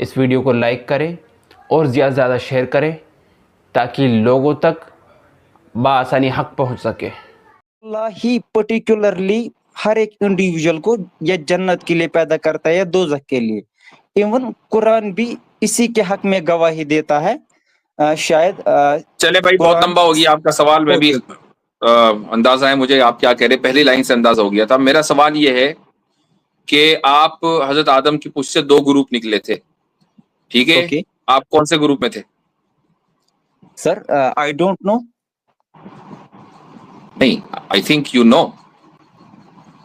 इस वीडियो को लाइक करें और ज़्यादा से ज़्यादा शेयर करें ताकि लोगों तक बआसानी हक पहुंच सके। अल्लाह ही पर्टिकुलरली हर एक इंडिविजुअल को या जन्नत के लिए पैदा करता है या दोजख के लिए। इवन कुरान भी इसी के हक में गवाही देता है। शायद चले भाई, बहुत कुरान लंबा हो गया आपका सवाल। मैं भी अंदाजा है मुझे आप क्या कह रहे, पहली लाइन से अंदाजा हो गया था। मेरा सवाल ये है कि आप हजरत आदम की पूछ से दो ग्रुप निकले थे, ठीक है? ओके आप कौन से ग्रुप में थे? Sir, I don't know. नहीं, आई थिंक यू नो,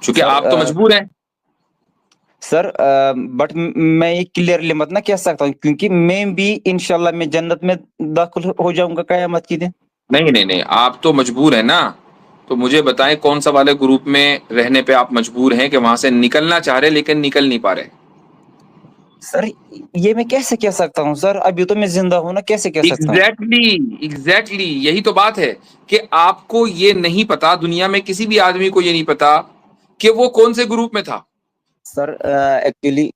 क्योंकि सर, आप तो मजबूर हैं। सर, बट मैं ये क्लियरली मत ना कह सकता हूँ क्योंकि मैं भी इंशाल्लाह मैं जन्नत में दाखिल हो जाऊंगा कयामत के दिन। नहीं नहीं नहीं, आप तो मजबूर हैं ना। तो मुझे बताएं कौन सा वाले ग्रुप में रहने पे आप मजबूर हैं कि वहां से निकलना चाह रहे लेकिन निकल नहीं पा रहे? सर, ये मैं कैसे कह सकता हूँ सर, अभी तो मैं जिंदा हूँ ना, कैसे कह सकता हूँ? एग्जैक्टली यही तो बात है कि आपको ये नहीं पता, दुनिया में किसी भी आदमी को ये नहीं पता कि वो कौन से ग्रुप में था। सर, एक्चुअली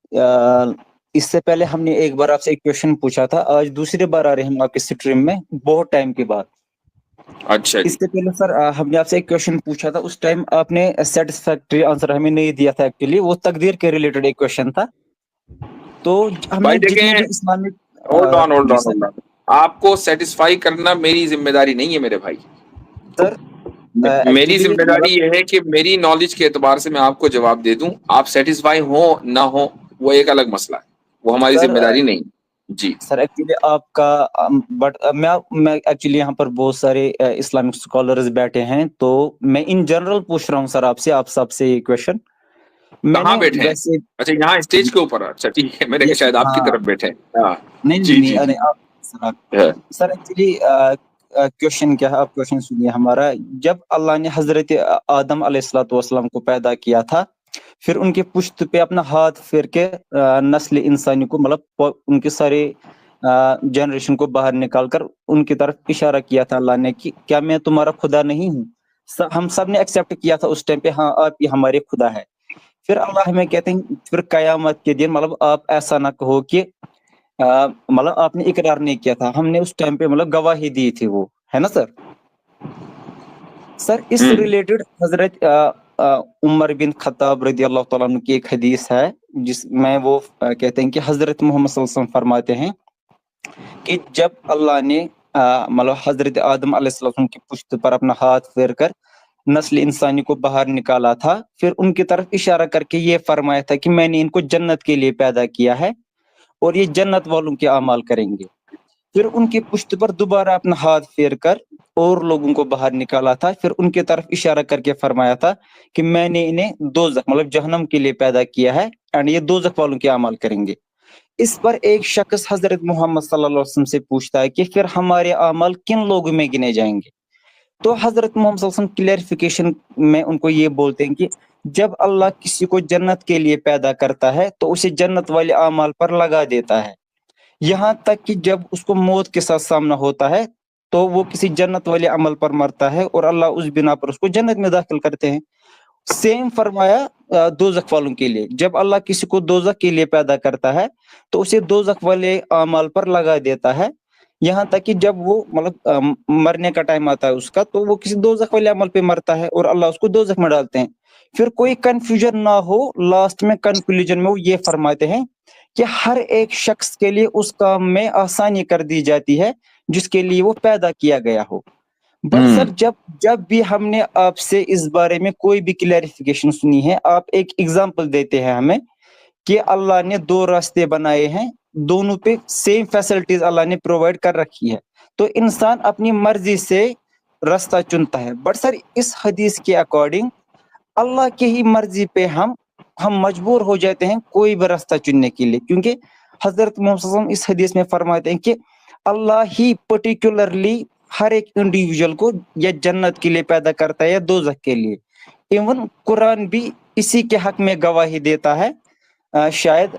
इससे पहले हमने एक बार आपसे एक क्वेश्चन पूछा था, आज दूसरी बार आ रहे हैं हम आपके स्ट्रीम में बहुत टाइम के बाद। अच्छा जी। इससे पहले सर हमने आपसे एक क्वेश्चन पूछा था, उस टाइम आपने सेटिस्फैक्टरी आंसर हमें नहीं दिया था। एक्चुअली वो तकदीर के रिलेटेड एक क्वेश्चन था। तो हमने भाई जितने देखें, भी इस्लामिक होल्ड ऑन होल्ड जी ऑन सर। होल्ड ऑन, आपको सेटिस्फाई करना मेरी जिम्मेदारी नहीं है मेरे भाई। सर मेरी एक्चुअली जिम्मेदारी मतलब यह है कि मेरी नॉलेज के एतबार से मैं आपको जवाब दे दूं। आप सेटिस्फाई हो ना हो वो एक अलग मसला है, वो हमारी सर जिम्मेदारी नहीं। जी सर एक्चुअली आपका बट मैं एक्चुअली यहाँ पर बहुत सारे इस्लामिक स्कॉलर्स बैठे हैं, तो मैं इन जनरल पूछ रहा हूँ सर आपसे, आप सबसे ये क्वेश्चन कहाँ मैंने बैठे हैं? वैसे। अच्छा, यहाँ स्टेज के ऊपर? अच्छा ठीक है, मैंने कहा यस शायद आपकी हाँ। तरफ बैठे हैं। हाँ नहीं नहीं जी नहीं, जी अरे जी। आप सर, हाँ। सर एक्चुअली क्वेश्चन क्या है, आप क्वेश्चन सुनिए हमारा। जब अल्लाह ने हजरत आदम अलैहिस्सलाम को पैदा किया था, फिर उनके पुश्त पे अपना हाथ फेर के नस्ल इंसानी को मतलब उनके सारे जनरेशन को बाहर निकाल कर उनकी तरफ इशारा किया था अल्लाह ने कि क्या मैं तुम्हारा खुदा नहीं हूँ? हम सब ने एक्सेप्ट किया था उस टाइम पे, हाँ आप ही हमारे खुदा है। फिर अल्लाह हमें कहते हैं फिर कयामत के दिन मतलब आप ऐसा ना कहो कि मतलब आपने इकरार नहीं किया था, हमने उस टाइम पे मतलब गवाही दी थी, वो है ना सर। सर इस हम्म। रिलेटेड हजरत उमर बिन खत्ताब रजी अल्लाह तआला अन्हु की एक हदीस है जिसमें वो कहते हैं कि हजरत मोहम्मद सल्लल्लाहु अलैहि वसल्लम फरमाते हैं कि जब अल्लाह ने मतलब हजरत आदम अलैहिस्सलाम की पुश्त पर अपना हाथ फेर कर नस्ल इंसानी को बाहर निकाला था, फिर उनकी तरफ इशारा करके ये फरमाया था कि मैंने इनको जन्नत के लिए पैदा किया है और ये जन्नत वालों के अमाल करेंगे। फिर उनकी पुश्त पर दोबारा अपना हाथ फेर कर और लोगों को बाहर निकाला था, फिर उनकी तरफ इशारा करके फरमाया था कि मैंने इन्हें दोजख मतलब जहन्नम के लिए पैदा किया है एंड ये दोजख वालों के अमाल करेंगे। इस पर एक शख्स हजरत मोहम्मद सल्लल्लाहु अलैहि वसल्लम से पूछता है कि फिर हमारे अमाल किन लोगों में गिने जाएंगे? तो हजरत मोहम्मद सल्लल्लाहु अलैहि वसल्लम क्लेरिफिकेशन में उनको ये बोलते हैं कि जब अल्लाह किसी को जन्नत के लिए पैदा करता है तो उसे जन्नत वाले अमाल पर लगा देता है, यहाँ तक कि जब उसको मौत के साथ सामना होता है तो वो किसी जन्नत वाले अमल पर मरता है और अल्लाह उस बिना पर उसको जन्नत में दाखिल करते हैं। सेम फरमाया दोजख वालों के लिए, जब अल्लाह किसी को दोजख के लिए पैदा करता है तो उसे दोजख वाले अमाल पर लगा देता है, यहाँ तक कि जब वो मतलब मरने का टाइम आता है उसका तो वो किसी दोजख वाले अमल पे मरता है और अल्लाह उसको दोजख में डालते हैं। फिर कोई कंफ्यूजन ना हो, लास्ट में कंक्लूजन में वो ये फरमाते हैं कि हर एक शख्स के लिए उस काम में आसानी कर दी जाती है जिसके लिए वो पैदा किया गया हो। बट सर जब जब भी हमने आपसे इस बारे में कोई भी क्लैरिफिकेशन सुनी है, आप एक एग्जांपल देते हैं हमें कि अल्लाह ने दो रास्ते बनाए हैं, दोनों पे सेम फैसिलिटीज अल्लाह ने प्रोवाइड कर रखी है, तो इंसान अपनी मर्जी से रास्ता चुनता है। बट सर इस हदीस के अकॉर्डिंग अल्लाह की ही मर्जी पे हम मजबूर हो जाते हैं कोई भी रास्ता चुनने के लिए, क्योंकि हजरत मोहम्मद सल्लल्लाहु अलैहि वसल्लम इस हदीस में फरमाते हैं कि अल्लाह ही पर्टिकुलरली हर एक इंडिविजुअल को या जन्नत के लिए पैदा करता है या दोजख के लिए। इवन कुरान भी इसी के हक में गवाही देता है। शायद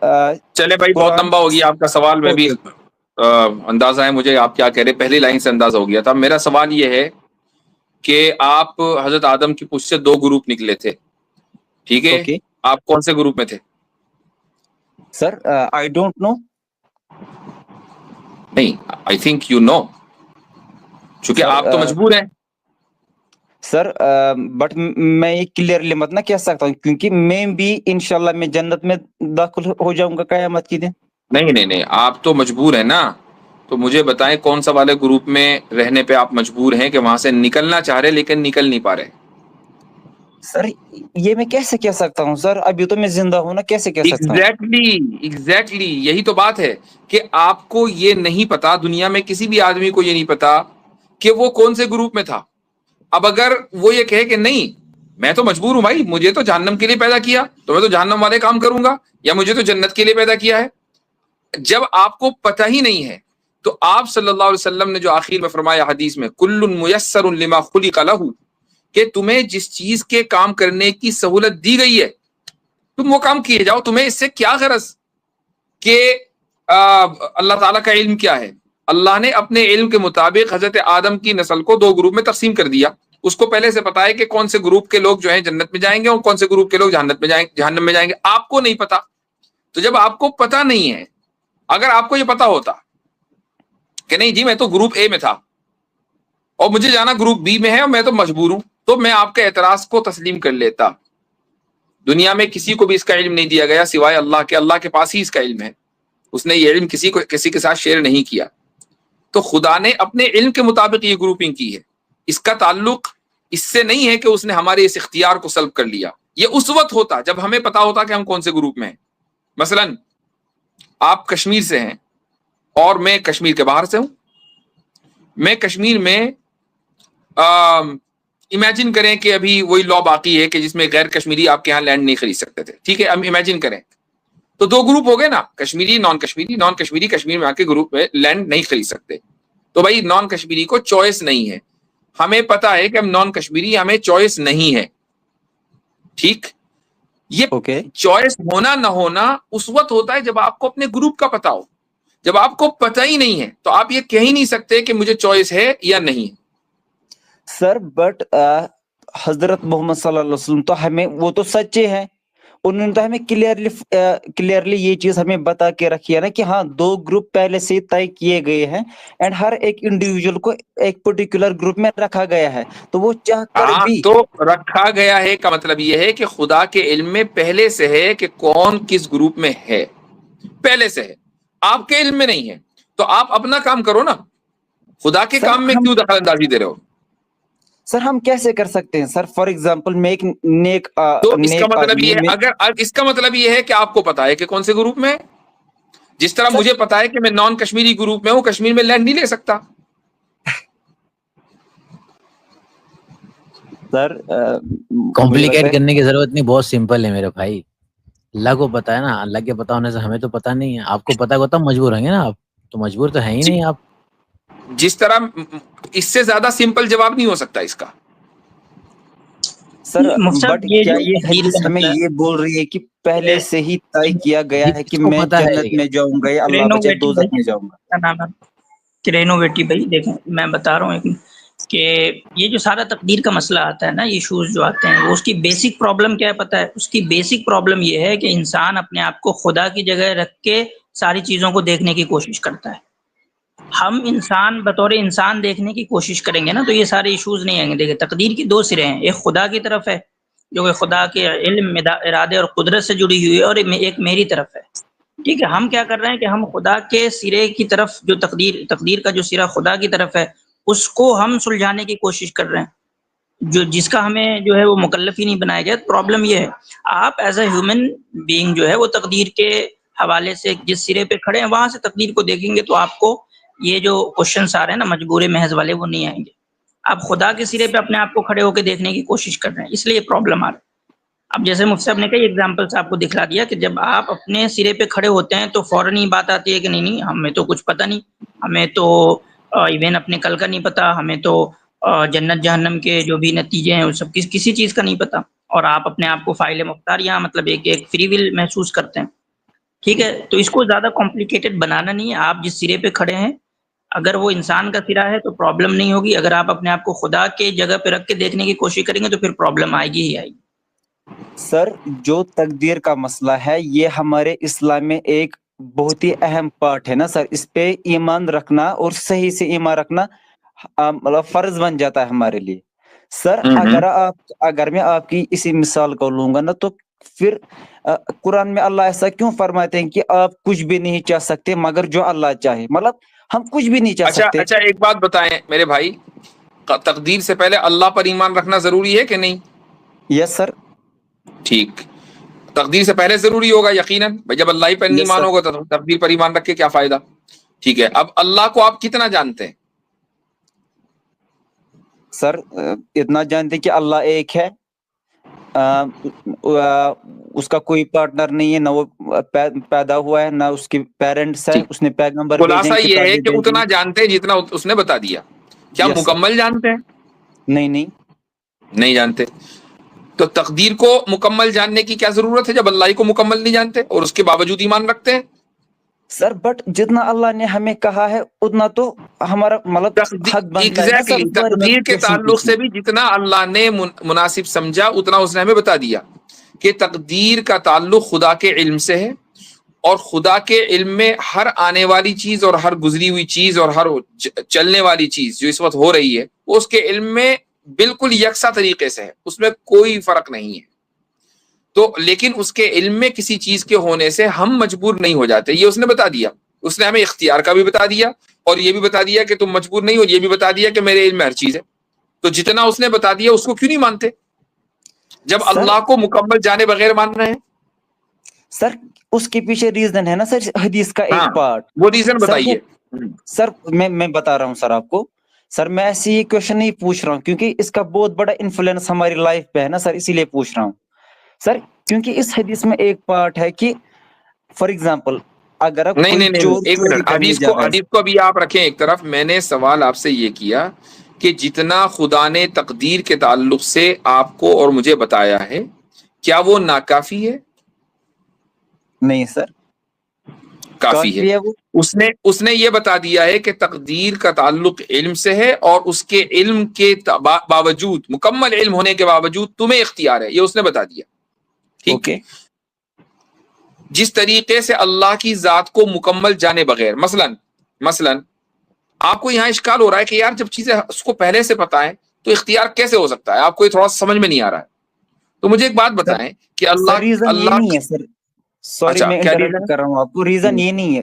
चले भाई, बहुत कुरान लंबा हो गया आपका सवाल। मैं भी ओके अंदाजा है मुझे आप क्या कह रहे, पहली लाइन से अंदाजा हो गया था। मेरा सवाल ये है कि आप हजरत आदम की पूछ से दो ग्रुप निकले थे, ठीक है? ओके आप कौन से ग्रुप में थे? Sir, I don't know. नहीं, आई थिंक यू नो, क्योंकि सर, आप तो मजबूर हैं। सर बट मैं ये क्लियरली मत ना कह सकता हूँ, क्योंकि मैं भी इंशाल्लाह मैं जन्नत में दाखिल हो जाऊंगा कयामत के दिन। नहीं नहीं नहीं, आप तो मजबूर हैं ना। तो मुझे बताएं कौन सा वाले ग्रुप में रहने पे आप मजबूर हैं कि वहां से निकलना चाह रहे लेकिन निकल नहीं पा रहे? सर ये मैं कैसे कह सकता हूँ सर, अभी तो मैं जिंदा हूँ ना, कैसे कह सकता हूँ? एग्जैक्टली यही तो बात है कि आपको ये नहीं पता, दुनिया में किसी भी आदमी को ये नहीं पता कि वो कौन से ग्रुप में था। अब अगर वो ये कहे कि नहीं मैं तो मजबूर हूं भाई, मुझे तो जहन्नम के लिए पैदा किया तो मैं तो जहन्नम वाले काम करूंगा, या मुझे तो जन्नत के लिए पैदा किया है। जब आपको पता ही नहीं है तो आप सल्लल्लाहु अलैहि वसल्लम ने जो आखिर में फरमाया हदीस में, कुल्लुन मुयस्सरुन लिमा खुलिका लहू, कि तुम्हें जिस चीज के काम करने की सहूलत दी गई है तुम वो काम किए जाओ, तुम्हें इससे क्या गरज कि अल्लाह ताला का इल्म क्या है। अल्लाह ने अपने इल्म के मुताबिक हजरत आदम की नस्ल को 2 ग्रुप में तकसीम कर दिया। उसको पहले से पता है कि कौन से ग्रुप के लोग जो है जन्नत में जाएंगे और कौन से ग्रुप के लोग जहन्नम में जाएंगे। आपको नहीं पता। तो जब आपको पता नहीं है, अगर आपको ये पता होता कि नहीं जी मैं तो ग्रुप ए में था और मुझे जाना ग्रुप बी में है और मैं तो मजबूर हूं, तो मैं आपके एतराज को तस्लीम कर लेता। दुनिया में किसी को भी इसका इल्म नहीं दिया गया सिवाय अल्लाह के। अल्लाह के पास ही इसका इल्म है, उसने ये इल्म किसी के साथ शेयर नहीं किया। तो खुदा ने अपने इल्म के मुताबिक ये ग्रुपिंग की है। इसका ताल्लुक इससे नहीं है कि उसने हमारे इस इख्तियार को सल्ब कर लिया। ये उस वक्त होता जब हमें पता होता कि हम कौन से ग्रुप में हैं। मसलन आप कश्मीर से हैं और मैं कश्मीर के बाहर से हूं। मैं कश्मीर में इमेजिन करें कि अभी वही लॉ बाकी है कि जिसमें गैर कश्मीरी आपके यहाँ लैंड नहीं खरीद सकते थे, ठीक है। हम इमेजिन करें तो 2 ग्रुप हो गए ना, कश्मीरी नॉन कश्मीरी। नॉन कश्मीरी कश्मीर में आके ग्रुप में लैंड नहीं खरीद सकते, तो भाई नॉन कश्मीरी को चॉइस नहीं है। हमें पता है कि हम नॉन कश्मीरी, हमें चॉइस नहीं है, ठीक। ये चॉइस होना ना होना उस वक्त होता है जब आपको अपने ग्रुप का पता हो। जब आपको पता ही नहीं है तो आप ये कह ही नहीं सकते कि मुझे चॉइस है या नहीं। सर बट हजरत मोहम्मद सल्लल्लाहु अलैहि वसल्लम तो हमें, वो तो सच्चे हैं, उन्होंने तो हमें क्लियरली ये चीज हमें बता के रखी है ना कि हाँ 2 ग्रुप पहले से तय किए गए हैं एंड हर एक इंडिविजुअल को एक पर्टिकुलर ग्रुप में रखा गया है। तो वो चाहकर भी तो रखा गया है का मतलब ये है कि खुदा के इल्म में पहले से है कि कौन किस ग्रुप में है, पहले से है, आपके इल्म में नहीं है। तो आप अपना काम करो ना, खुदा के काम में क्यों दखलंदाजी दे रहे हो? सर हम कैसे कर सकते हैं सर? फॉर एग्जांपल मैं एक नेक तो इसका मतलब ये है, अगर इसका मतलब ये है कि आपको पता है कि कौन से ग्रुप में है। जिस तरह मुझे पता है कि मैं नॉन कश्मीरी ग्रुप में हूं, कश्मीर में लैंड नहीं ले सकता। सर कॉम्प्लिकेट करने की जरूरत नहीं, बहुत सिंपल है मेरे भाई। अल्लाह को पता है ना, अल्लाह के पता होने से हमें तो पता नहीं है। आपको पता होता मजबूर होंगे ना आप, तो मजबूर तो है ही नहीं आप। जिस तरह इससे ज्यादा सिंपल जवाब नहीं हो सकता इसका। सर बट क्या ये हदीस हमें ये बोल रही है कि पहले से ही तय किया गया है कि मैं जन्नत में जाऊंगा या अल्लाह बचाए दोज़ख में जाऊंगा? क्रेनोवेटी भाई देखें, मैं बता रहा हूँ कि ये जो सारा तकदीर का मसला आता है ना, इश्यूज जो आते हैं, वो उसकी बेसिक प्रॉब्लम क्या है पता है? उसकी बेसिक प्रॉब्लम ये है कि इंसान अपने आप को खुदा की जगह रख के सारी चीज़ों को देखने की कोशिश करता है। हम इंसान बतौर इंसान देखने की कोशिश करेंगे ना तो ये सारे इश्यूज नहीं आएंगे। देखिए तकदीर की 2 सिरे हैं, एक खुदा की तरफ है जो कि खुदा के इल्म, इरादे और कुदरत से जुड़ी हुई है, और एक मेरी तरफ है, ठीक है। हम क्या कर रहे हैं कि हम खुदा के सिरे की तरफ, जो तकदीर का जो सिरा खुदा की तरफ है, उसको हम सुलझाने की कोशिश कर रहे हैं, जो जिसका हमें जो है वो मुकल्लफ ही नहीं बनाया गया। प्रॉब्लम ये है, आप एज ए ह्यूमन बीइंग जो है वो तकदीर के हवाले से जिस सिरे पे खड़े हैं वहां से तकदीर को देखेंगे तो आपको ये जो क्वेश्चंस आ रहे हैं ना मजबूर महज वाले, वो नहीं आएंगे। आप खुदा के सिरे पे अपने आप को खड़े होकर देखने की कोशिश कर रहे हैं, इसलिए प्रॉब्लम आ रहा है। अब जैसे मुफ्ती साहब ने कई एग्जांपल्स आपको दिखला दिया कि जब आप अपने सिरे पे खड़े होते हैं तो फौरन ही बात आती है कि नहीं हमें तो कुछ पता नहीं, हमें तो इवन अपने कल का नहीं पता, हमें तो जन्नत जहन्नम के जो भी नतीजे हैं वो सब किसी चीज़ का नहीं पता, और आप अपने आप को फाइल मुख्तार यहाँ मतलब एक फ्री विल महसूस करते हैं, ठीक है। तो इसको ज़्यादा कॉम्प्लिकेटेड बनाना नहीं है। आप जिस सिरे पे खड़े हैं, अगर वो इंसान का सिरा है तो प्रॉब्लम नहीं होगी। अगर आप अपने आप को खुदा के जगह पे रख के देखने की कोशिश करेंगे तो फिर प्रॉब्लम आएगी ही आएगी। सर जो तकदीर का मसला है ये हमारे इस्लाम में एक बहुत ही अहम पार्ट है ना सर, इस पे ईमान रखना और सही से ईमान रखना मतलब फर्ज बन जाता है हमारे लिए। सर अगर मैं आपकी इसी मिसाल को लूंगा ना, तो फिर कुरान में अल्लाह ऐसा क्यों फरमाते हैं कि आप कुछ भी नहीं चाह सकते मगर जो अल्लाह चाहे, मतलब हम कुछ भी नहीं चाह अच्छा सकते। अच्छा, एक बात बताएं मेरे भाई, तकदीर से पहले अल्लाह पर ईमान रखना जरूरी है कि नहीं? Yes sir. ठीक, तकदीर से पहले जरूरी होगा यकीनन भाई, जब अल्लाह ही पर नहीं यस सर। मानोगे तो तकदीर पर ईमान रख के क्या फायदा। ठीक है, अब अल्लाह को आप कितना जानते हैं? सर इतना जानते कि अल्लाह एक है, उसका कोई पार्टनर नहीं है, ना वो पैदा हुआ है, ना उसके पेरेंट्स है, ठीक, उसने पैगंबर भेजे खुलासा हैं, ये है किताबें कि भेजी। उतना जानते हैं जितना उसने बता दिया। क्या यस सर। मुकम्मल जानते हैं? नहीं नहीं नहीं जानते। तो तकदीर को मुकम्मल जानने की क्या जरूरत है जब अल्लाह ही को मुकम्मल नहीं जानते और उसके बावजूद ईमान रखते हैं? सर, बट जितना अल्लाह ने हमें कहा है उतना तो हमारा मतलब हक बनता है ना सर, एग्जैक्टली, उस बारे में तकदीर के क्वेश्चन ताल्लुक पूछना। से भी जितना अल्लाह ने मुनासिब समझा उतना उसने हमें बता दिया कि तकदीर का ताल्लुक खुदा के इल्म से है, और खुदा के इल्म में हर आने वाली चीज और हर गुजरी हुई चीज और हर चलने वाली चीज जो इस वक्त हो रही है वो उसके इल्म में बिल्कुल यकसा तरीके से है, उसमें कोई फर्क नहीं है। तो लेकिन उसके इल्म में किसी चीज के होने से हम मजबूर नहीं हो जाते, ये उसने बता दिया। उसने हमें इख्तियार का भी बता दिया और ये भी बता दिया कि तुम मजबूर नहीं हो, ये भी बता दिया कि मेरे इल्म में हर चीज है। तो जितना उसने बता दिया उसको क्यों नहीं मानते जब सर अल्लाह को मुकम्मल जाने बगैर मान रहे हैं? सर उसके पीछे रीजन है ना सर, हदीस का एक हाँ, पार्ट। वो रीजन सर वो बताइए। सर मैं बता रहा हूँ सर आपको। सर मैं ऐसे ही क्वेश्चन नहीं पूछ रहा हूँ क्योंकि इसका बहुत बड़ा इन्फ्लुएंस हमारी लाइफ पे है ना सर, इसीलिए पूछ रहा हूँ सर। क्योंकि इस हदीस में एक पार्ट है कि फॉर एग्जाम्पल अगर अब नहीं कोई नहीं नहीं चोर नहीं, एक चोरी मिनट, करने जा रहा है। हदीस को अभी आप रखें एक तरफ। मैंने सवाल आपसे ये किया कि जितना खुदा ने तकदीर के ताल्लुक से आपको और मुझे बताया है क्या वो नाकाफी है? नहीं सर, काफी है। काफी है वो। उसने उसने ये बता दिया है कि तकदीर का ताल्लुक इल्म से है और उसके इल्म के बावजूद, मुकम्मल इल्म होने के बावजूद तुम्हें इख्तियार है, ये उसने बता दिया। ठीक, ओके। जिस तरीके से अल्लाह की जात को मुकम्मल जाने बगैर, मसलन मसलन आपको यहाँ इश्काल हो रहा है कि यार जब चीजें उसको पहले से पता है तो इख्तियार कैसे हो सकता है, आपको ये थोड़ा समझ में नहीं आ रहा है। तो मुझे एक बात सर बताएं कि सर अल्लाह रीजन ये अल्लाह नहीं है सर, सॉरी अच्छा, मैं क्या इंटरप्ट रीजन कर रहा हूँ आपको, है? रीजन ये नहीं है।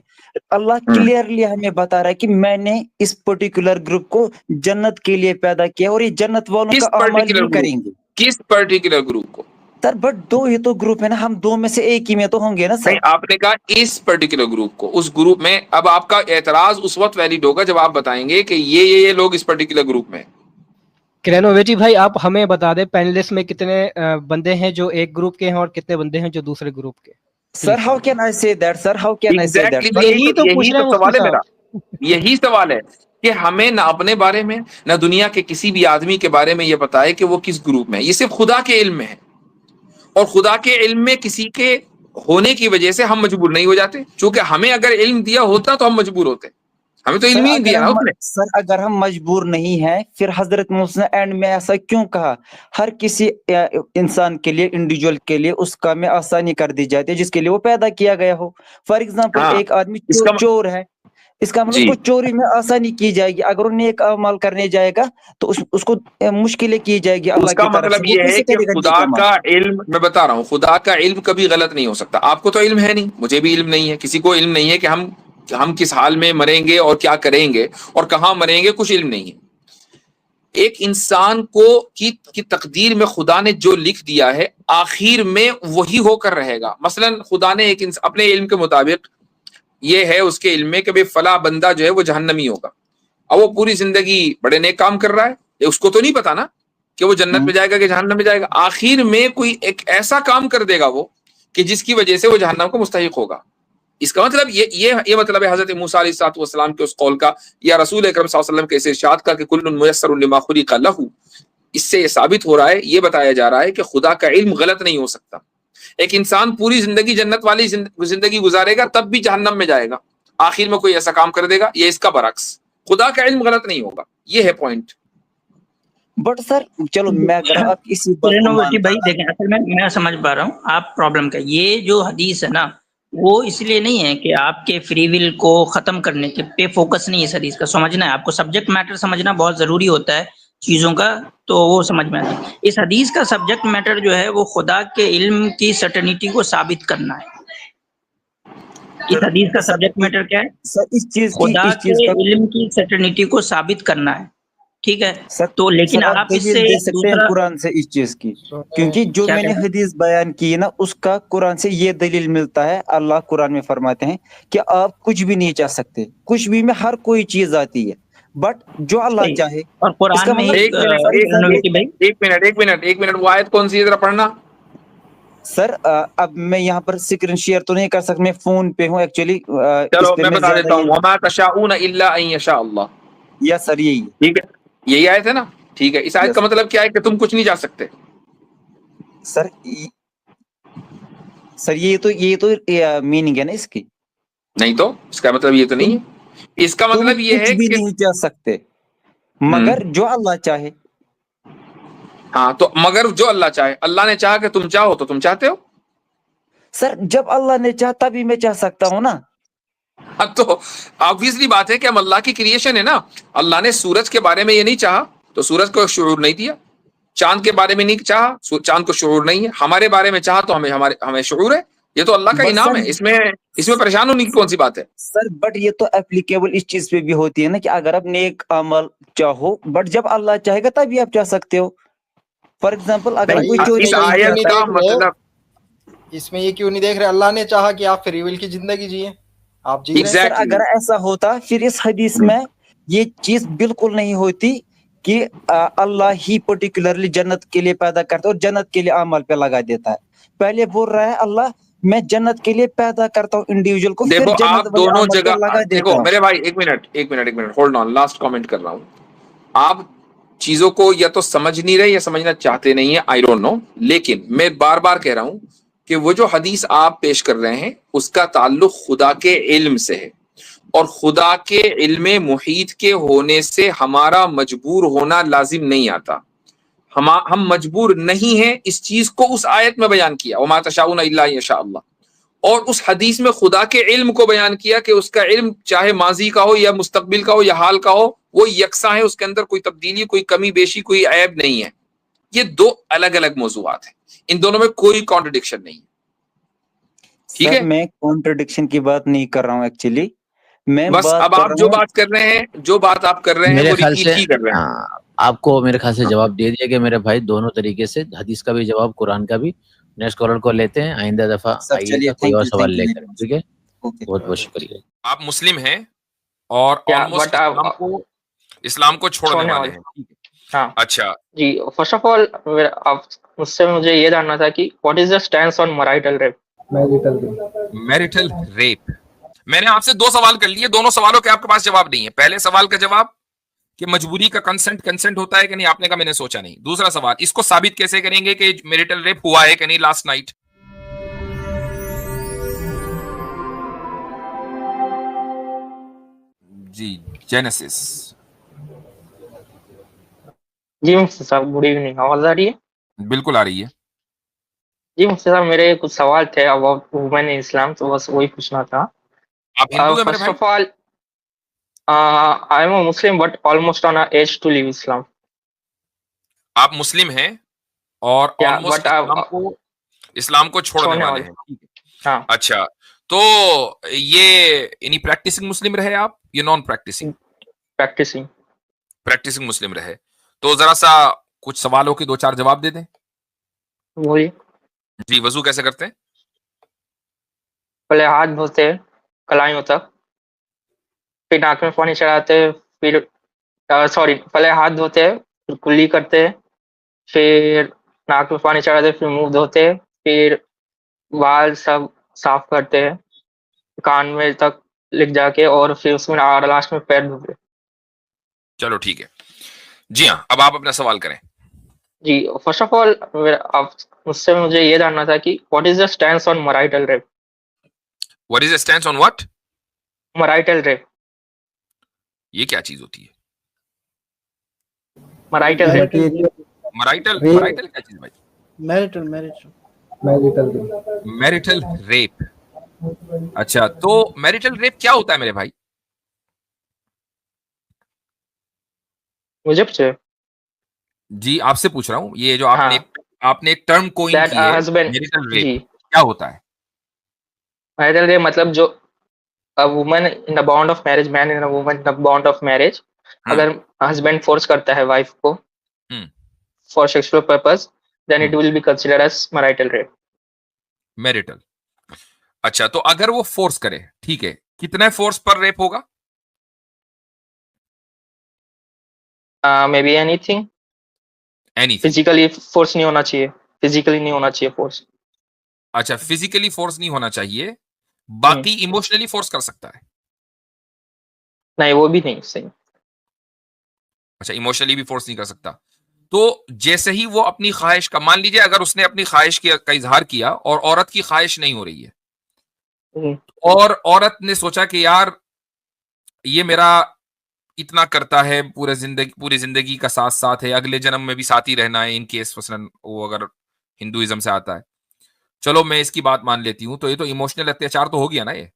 अल्लाह क्लियरली हमें बता रहा है कि मैंने इस पर्टिकुलर ग्रुप को जन्नत के लिए पैदा किया और ये जन्नत वालों किस का अमाल पर्टिकुलर ही ग्रुप, करेंगे। किस पर्टिकुलर ग्रुप को? सर बट दो ही तो ग्रुप है ना, हम दो में से एक ही में तो होंगे ना नहीं, सर। आपने कहा इस पर्टिकुलर ग्रुप को, उस ग्रुप में। अब आपका एतराज उस वक्त वैलिड होगा जब आप बताएंगे कि ये लोग इस पर्टिकुलर ग्रुप में। क्रेनोवेटी भाई आप हमें बता दें पैनलिस्ट में कितने बंदे हैं जो एक ग्रुप के हैं और कितने बंदे हैं जो दूसरे ग्रुप के। Sir how can I say that, sir how can I say that. Exactly, यही तो पूछ यही रहे तो हैं मुफ्ती सवाल है साहब। मेरा। यही सवाल है कि हमें ना अपने बारे में ना दुनिया के किसी भी आदमी के बारे में ये पता है कि वो किस ग्रुप में है। ये सिर्फ खुदा के इल्म में है, और खुदा के इल्म में किसी के होने की वजह से हम मजबूर नहीं हो जाते। क्योंकि हमें अगर इल्म दिया होता तो हम मजबूर होते, हमें तो सर इल्म ही नहीं अगर दिया ना हम उसने। सर अगर हम मजबूर नहीं हैं, फिर हजरत मूसा ने एंड में ऐसा क्यों कहा? हर किसी इंसान के लिए, इंडिविजुअल के लिए उस काम में आसानी कर दी जाती है जिसके लिए वो पैदा किया गया हो। फॉर एग्जाम्पल हाँ, एक आदमी इसका चोर है, इसका मतलब जी, उसको चोरी में आसानी की जाएगी। अगर वो नेक अमल करने जाएगा तो उसको मुश्किलें की जाएगी अल्लाह उसका की तरफ से, मतलब वो ये है कैसे कि करेगा खुदा नेक अमल? का इल्म, मैं बता रहा हूं, खुदा का इल्म कभी गलत नहीं हो सकता। आपको तो इल्म है नहीं, मुझे भी इल्म नहीं है, किसी को इल्म नहीं है कि हम किस हाल में मरेंगे और क्या करेंगे और कहां मरेंगे, कुछ इल्म नहीं है। एक इंसान को की तकदीर में खुदा ने जो लिख दिया है आखिर में वही होकर रहेगा। मसलन खुदा ने एक अपने इल्म के मुताबिक ये है उसके इल्म में कि भाई फला बंदा जो है वो जहन्नमी होगा। अब वो पूरी जिंदगी बड़े नेक काम कर रहा है, उसको तो नहीं पता ना कि वो जन्नत में जाएगा कि जहन्नम में जाएगा। आखिर में कोई एक ऐसा काम कर देगा वो कि जिसकी वजह से वो जहन्नम को मुस्तहिक होगा। इसका मतलब ये मतलब है हजरत मूसा अलैहिस्सलाम के उस कौल का, या रसूल अकरम सल्लल्लाहु अलैहि वसल्लम के इस इरशाद का कि कुल्लुन मुयस्सरुन लिमा खुलिक़ लहू। इससे ये साबित हो रहा है, ये बताया जा रहा है कि खुदा का इल्म गलत नहीं हो सकता। एक इंसान पूरी जिंदगी जन्नत वाली जिंदगी गुजारेगा तब भी जहन्नम में जाएगा, आखिर में कोई ऐसा काम कर देगा। ये इसका बरक्स, खुदा का इल्म गलत नहीं होगा, ये है पॉइंट। बट सर चलो मैं अगर आप इसी बात को रेनोवेटी मानता भाई देखें, असल में मैं समझ पा रहा हूँ आप प्रॉब्लम का। ये जो हदीस है ना, वो इसलिए नहीं है कि आपके फ्री विल को खत्म करने के पे फोकस नहीं है इस हदीस का। समझना है आपको, सब्जेक्ट मैटर समझना बहुत जरूरी होता है चीजों का, तो वो समझ में आता है। इस हदीस का सब्जेक्ट मैटर जो है वो खुदा के इल्म की सर्टेनिटी को साबित करना है। इस हदीस का सर सब्जेक्ट मैटर क्या है? सर खुदा इस के चीज का इल्म की सर्टेनिटी को साबित करना है, ठीक है। सर तो लेकिन सर आप आप दलील इससे दे सकते हैं दूसरा कुरान से इस चीज की, क्योंकि जो क्या मैंने कहते हैं? हदीस बयान की है ना उसका कुरान से ये दलील मिलता है। अल्लाह कुरान में फरमाते हैं कि आप कुछ भी नहीं चाह सकते, कुछ भी में हर कोई चीज आती है, बट जो अल्लाह सही। चाहे। और कुरान इसका में मतलब एक फॉर एग्जाम्पल रणवीर भाई, एक मिनट, वो आयत कौन सी है जरा पढ़ना। सर अब मैं यहाँ पर स्क्रीन शेयर तो नहीं कर सकता, मैं फोन पे हूँ एक्चुअली, इस चलो पे मैं मैं बता ज्यादा देता हूँ, ये, वमा तशाऊन इल्ला अन यशा अल्लाह। या सर यही है। ठीक है, यही आयत है ना? ठीक है, इस आयत का यस मतलब क्या है कि तुम कुछ नहीं जा सकते। सर सर ये तो मीनिंग है ना इसकी, नहीं तो इसका मतलब ये तो नहीं तुम है। इसका तुम मतलब ये कुछ है भी कि नहीं चाह सकते हम्म, मगर जो अल्लाह चाहे। हाँ तो मगर जो अल्लाह चाहे, अल्लाह ने चाहा कि तुम चाहो तो तुम चाहते हो। सर जब अल्लाह ने चाहा तभी मैं चाह सकता हूँ ना। हाँ तो ऑब्वियसली बात है कि हम अल्लाह की क्रिएशन है ना। अल्लाह ने सूरज के बारे में ये नहीं चाहा तो सूरज को शुऊर नहीं दिया। चांद के बारे में नहीं चाहा, चांद को शुऊर नहीं है। हमारे बारे में चाहा तो हमें शुऊर है। ये तो अल्लाह का बट इनाम सर है, इसमें इसमें परेशान होने की कौन सी बात है? सर बट ये तो एप्लीकेबल इस चीज पे भी होती है ना कि अगर आप नेक अमल चाहो, बट जब अल्लाह चाहेगा तभी आप चाह सकते हो। फॉर एग्जाम्पल अगर नहीं, कोई भाई चोरी इस इसमें ये करना क्यों आयत नहीं चाहता है। का देख रहे हो? मतलब इसमें ये क्यों नहीं देख रहे? अल्लाह ने चाहा कि आप फ्री विल की जिंदगी जिए, आप जी रहे हैं। सर एग्जैक्टली अगर ऐसा होता फिर इस हदीस में ये चीज बिल्कुल नहीं होती कि अल्लाह ही पर्टिकुलरली जन्नत के लिए पैदा करता है और जन्नत के लिए अमल पे लगा देता है। पहले बोल रहा है अल्लाह मैं जन्नत के लिए पैदा करता हूँ इंडिविजुअल को, फिर देखो, जन्नत आप वाले दोनों अमल पे जगह लगा देता देखो हूँ। मेरे भाई, एक minute hold on, last comment कर रहा हूं। आप चीजों को या तो समझ नहीं रहे या समझना चाहते नहीं है, आई डोंट नो। लेकिन मैं बार बार कह रहा हूं कि वो जो हदीस आप पेश कर रहे हैं उसका ताल्लुक खुदा के इल्म से है, और खुदा के इल्म मुहीत के होने से हमारा मजबूर होना लाजिम नहीं आता। हम मजबूर नहीं हैं, इस चीज को उस आयत में बयान किया, वमा तशाऊना इल्ला यशा अल्लाह। और उस हदीस में खुदा के इल्म को बयान किया कि उसका इल्म चाहे माजी का हो या मुस्तकबिल का हो या हाल का हो, वो यकसा है, उसके अंदर कोई तब्दीली, कोई कमी बेशी, कोई ऐब नहीं है। ये दो अलग अलग मौजूआत हैं, इन दोनों में कोई कॉन्ट्रडिक्शन नहीं है। ठीक सर है, मैं कॉन्ट्रडिक्शन की बात नहीं कर रहा हूँ एक्चुअली, मैं बस बात अब कर आप रहा जो हूँ। बात कर रहे हैं, जो बात आप कर रहे हैं मेरे वो ख्याल रिपीट से ही कर रहे हैं। आपको मेरे ख्याल से जवाब दे दिया कि मेरे भाई दोनों तरीके से, हदीस का भी जवाब, कुरान का भी। नेक्स्ट कॉलर को लेते हैं, आइंदा दफा सर आइएगा चलिए, कोई और सवाल थैंक यू लेकर, वेरी मच। ठीक है? ओके। बहुत बहुत शुक्रिया। आप मुस्लिम हैं और या ऑलमोस्ट बट आप इस्लाम को छोड़ने छोड़ने वाले वाले, हैं, ठीक है? हाँ अच्छा, जी। फर्स्ट ऑफ ऑल आप मुझसे मुझे ये जानना था कि what is the stance on marital rape? Marital rape. मैंने आपसे दो सवाल कर लिए, दोनों सवालों के आपके पास जवाब नहीं है। पहले सवाल का जवाब कि मजबूरी का कंसेंट होता है कि नहीं, आपने कहा मैंने सोचा नहीं। दूसरा सवाल, इसको साबित कैसे करेंगे कि मैरिटल रेप हुआ है कि नहीं लास्ट नाइट? जी, जेनेसिस। जी मुफ्ती साहब, गुड इवनिंग, आवाज आ रही है? बिल्कुल आ रही है। जी मुफ्ती साहब, मेरे कुछ सवाल थे अबाउट वुमेन इन इस्लाम, तो बस वही पूछना था। आप हिंदू हैं मेरे फर्स्ट भाई? Of all, I am a Muslim but almost on a age to live Islam. आप मुस्लिम हैं और या ऑलमोस्ट बट आप इस्लाम को छोड़ने छोड़ने वाले वाले, हैं, ठीक है? हाँ अच्छा, तो ये यानी प्रैक्टिसिंग मुस्लिम रहे आप या नॉन प्रैक्टिसिंग? प्रैक्टिसिंग। प्रैक्टिसिंग मुस्लिम रहे। तो जरा सा कुछ सवालों के दो चार जवाब दे दें। वही, जी, वजू कैसे करते हैं? पहले हाथ धोते हैं कलाइयों तक, फिर नाक में पानी चढ़ाते हैं, फिर सॉरी, पहले हाथ धोते हैं, फिर कुल्ली करते हैं, फिर नाक में पानी चढ़ाते हैं, फिर मुंह धोते हैं, फिर बाल सब साफ करते हैं कान में तक लिख जाके, और फिर उसमें लास्ट में पैर धोते हैं। चलो ठीक है। जी हाँ, अब आप अपना सवाल करें। जी फर्स्ट ऑफ ऑल, आप मुझसे मुझे ये जानना था कि what is the stance on marital rape? What is the stance on what? Marital rape. ये क्या चीज होती है? Marital rape. मराइटल क्या चीज भाई? Marital marital rape. अच्छा, तो मैरिटल रेप क्या होता है मेरे भाई? मुझे पूछे। जी, आपसे पूछ रहा हूँ। ये जो हाँ, आपने एक टर्म कोइन दैट की है, हस्बैंड, मैरिटल रेप, जी, क्या होता है? मैरिटल रेप मतलब जो a woman in the bond of marriage, man in a woman in the bond of marriage, हाँ, अगर हस्बैंड फोर्स करता है वाइफ को uh, for sexual purpose, then uh, it will be considered as marital rape. Marital. अच्छा, तो अगर वो force करे, ठीक है, कितने फोर्स पर रेप होगा? May be anything, anything. Physically force नहीं होना चाहिए, फिजिकली नहीं होना चाहिए फोर्स। अच्छा, फिजिकली फोर्स नहीं होना चाहिए, हम्म, बाकी इमोशनली फोर्स कर सकता है। नहीं वो भी नहीं सही। अच्छा, इमोशनली भी फोर्स नहीं कर सकता। तो जैसे ही वो अपनी ख्वाहिश का, मान लीजिए अगर उसने अपनी ख्वाहिश का इजहार किया और औरत की ख्वाहिश नहीं हो रही है, हम्म, और औरत ने सोचा कि यार ये मेरा इतना करता है, पूरी जिंदगी का साथ साथ है, अगले जन्म में भी साथ ही रहना है, इन केस मसलन वो अगर हिंदुइज्म से आता है, चलो मैं इसकी बात मान लेती हूँ, तो ये तो इमोशनल अत्याचार तो हो गया ना ये,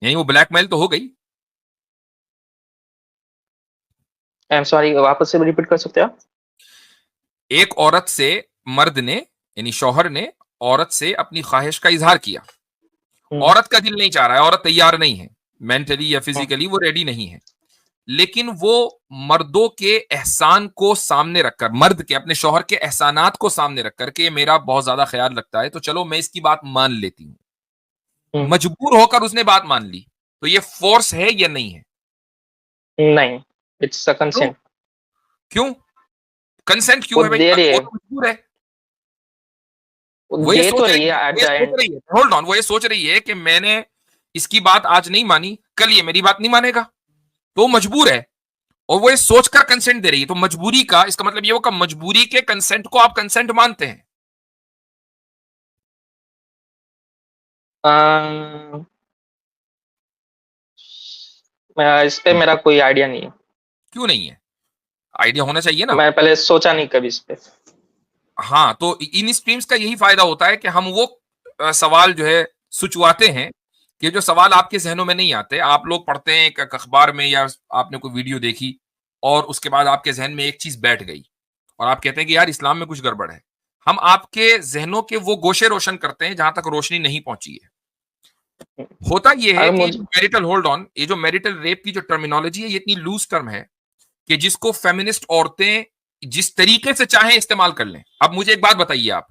यही वो ब्लैकमेल तो हो गई। आई एम सॉरी, वापस से रिपीट कर सकते हो आप? एक औरत से मर्द ने, यानी शौहर ने औरत से अपनी ख्वाहिश का इजहार किया, हम्म, औरत का दिल नहीं चाह रहा है, औरत तैयार नहीं है, मेंटली या हम्म, फिजिकली वो रेडी नहीं है, लेकिन वो मर्दों के एहसान को सामने रखकर, मर्द के अपने शौहर के एहसानात को सामने रखकर के ये मेरा बहुत ज्यादा ख्याल रखता है, तो चलो मैं इसकी बात मान लेती हूँ, हम्म, मजबूर होकर उसने बात मान ली, तो ये फोर्स है या नहीं है? नहीं, इट्स अ क्यों? कंसेंट। क्यों कंसेंट वो क्यों है भाई? दे रही वो है, तो मजबूर है। वो वो ये दे तो सोच रही रही है है, एट वो द ये सोच एंड। रही है, होल्ड ऑन, वो ये सोच रही है कि मैंने इसकी बात आज नहीं मानी, कल ये मेरी बात नहीं मानेगा, तो वो मजबूर है, और वो ये सोचकर कंसेंट दे रही है, तो मजबूरी का इसका मतलब ये होगा, मजबूरी के कंसेंट को आप कंसेंट मानते हैं? इस पे मेरा कोई आइडिया नहीं है, क्यों नहीं है? आइडिया होना चाहिए ना। मैं पहले सोचा नहीं कभी इस पे। हाँ, तो इन स्ट्रीम्स का यही फायदा होता है कि हम वो सवाल जो है सुचवाते हैं, कि जो सवाल आपके जहनों में नहीं आते, आप लोग पढ़ते हैं एक अखबार में या आपने कोई वीडियो देखी, और उसके बाद आपके जहन में एक चीज बैठ गई, और आप कहते हैं कि यार इस्लाम में कुछ गड़बड़ है। हम आपके जहनों के वो गोशे रोशन करते हैं जहां तक रोशनी नहीं पहुंची है। होता यह है अगर कि मुझे, मैरिटल, होल्ड ऑन, ये जो मैरिटल रेप की जो टर्मिनोलॉजी है, ये इतनी लूज टर्म है कि जिसको फेमिनिस्ट औरतें जिस तरीके से चाहें इस्तेमाल कर लें। अब मुझे एक बात बताइए, आप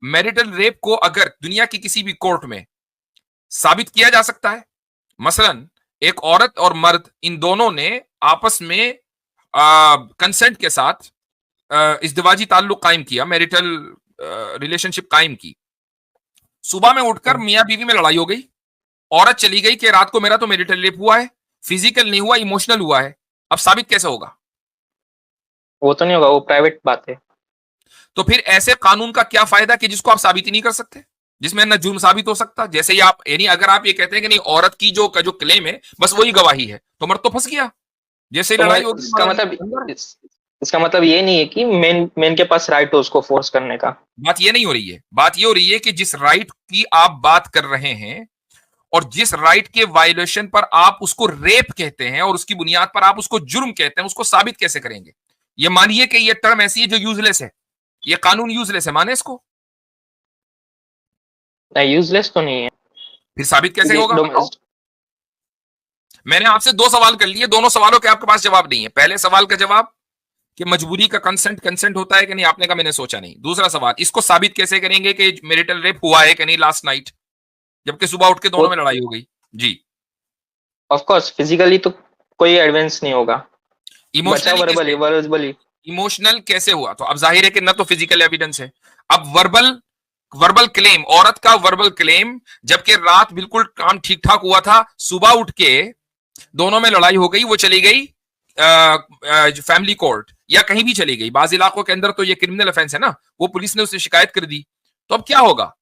मैरिटल रेप को अगर दुनिया की किसी भी कोर्ट में साबित किया जा सकता है, मसलन एक औरत और मर्द इन दोनों ने आपस में कंसेंट के साथ इज़्दिवाजी ताल्लुक कायम किया, मैरिटल रिलेशनशिप कायम की, सुबह में उठकर मियां बीवी में लड़ाई हो गई, औरत चली गई कि रात को मेरा तो मैरिटल रेप हुआ है, फिजिकल नहीं हुआ, इमोशनल हुआ है, अब साबित कैसे होगा? वो तो नहीं होगा, वो प्राइवेट बात है। तो फिर ऐसे कानून का क्या फायदा कि जिसको आप साबित ही नहीं कर सकते, जिसमें न जुर्म साबित हो सकता, जैसे ही आप, यानी अगर आप ये कहते हैं कि नहीं औरत की जो क्लेम है बस वही गवाही है, तो मर्द तो फंस गया, जैसे ही तो लड़ाई होगी इसका मतलब इसका मतलब ये नहीं है कि मेन मेन के पास राइट हो उसको फोर्स करने का। बात ये नहीं हो रही है, बात ये हो रही है कि जिस राइट की आप बात कर रहे हैं, और जिस राइट के वायलेशन पर आप उसको रेप कहते हैं, और उसकी बुनियाद पर आप उसको जुर्म कहते हैं, उसको साबित कैसे करेंगे? ये मानिए कि ये टर्म ऐसी है जो यूजलेस है, ये कानून यूजलेस है, माने इसको, नहीं, यूजलेस तो नहीं है, फिर साबित कैसे क्योंकि होगा बताओ? मैंने आपसे दो सवाल कर लिए, दोनों सवालों के आपके पास जवाब नहीं है। पहले सवाल का जवाब कि मजबूरी का कंसेंट कंसेंट होता है कि नहीं, आपने कहा मैंने सोचा नहीं। दूसरा सवाल, इसको साबित कैसे करेंगे कि मैरिटल रेप हुआ है कि नहीं लास्ट नाइट, जबकि सुबह उठ के दोनों में लड़ाई हो गई? जी। ऑफ कोर्स फिजिकली तो कोई एडवांस नहीं होगा, बचा इमोशनली वर्बली, कैसे? वर्बली। इमोशनल कैसे हुआ? तो अब जाहिर है कि न तो फिजिकल एविडेंस है, अब वर्बल, वर्बल क्लेम, औरत का वर्बल क्लेम, जबकि रात बिल्कुल काम ठीक ठाक हुआ था, सुबह उठ के दोनों में लड़ाई हो गई, वो चली गई फैमिली कोर्ट या कहीं भी चली गई, बाज इलाकों के अंदर तो ये क्रिमिनल ऑफेंस है ना, वो पुलिस ने उससे शिकायत कर दी, तो अब क्या होगा?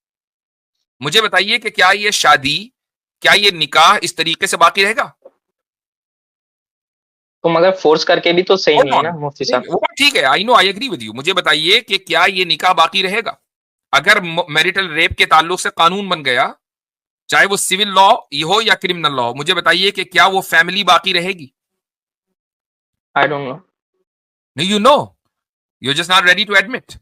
मुझे बताइए कि क्या ये शादी, क्या ये निकाह इस तरीके से बाकी रहेगा? तो मगर फोर्स करके भी तो सही नहीं है ना मुफ्ती साहब। वो ठीक है, I know, I agree with you. मुझे बताइए कि क्या ये निकाह बाकी रहेगा? अगर मैरिटल रेप के ताल्लुक से कानून बन गया चाहे वो सिविल लॉ हो या क्रिमिनल लॉ, मुझे बताइए कि क्या वो फैमिली बाकी रहेगी? I don't know. नहीं, you know, you just not ready to admit.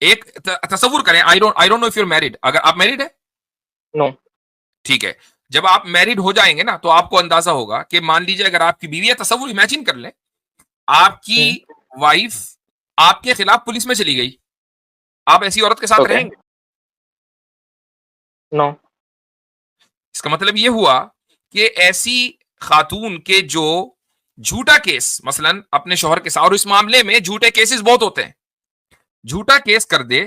एक तसव्वुर करें, I don't know if you're married, अगर आप मैरिड है? नो। ठीक है, जब आप मैरिड हो जाएंगे ना तो आपको अंदाजा होगा कि मान लीजिए अगर आपकी बीवी है, तसव्वुर इमेजिन कर लें, आपकी वाइफ आपके खिलाफ पुलिस में चली गई, आप ऐसी औरत के साथ Okay. रहेंगे? नो। इसका मतलब ये हुआ कि ऐसी खातून के जो झूठा केस, मसलन अपने शौहर के साथ, और इस मामले में झूठे केसेस बहुत होते हैं, झूठा केस कर दे,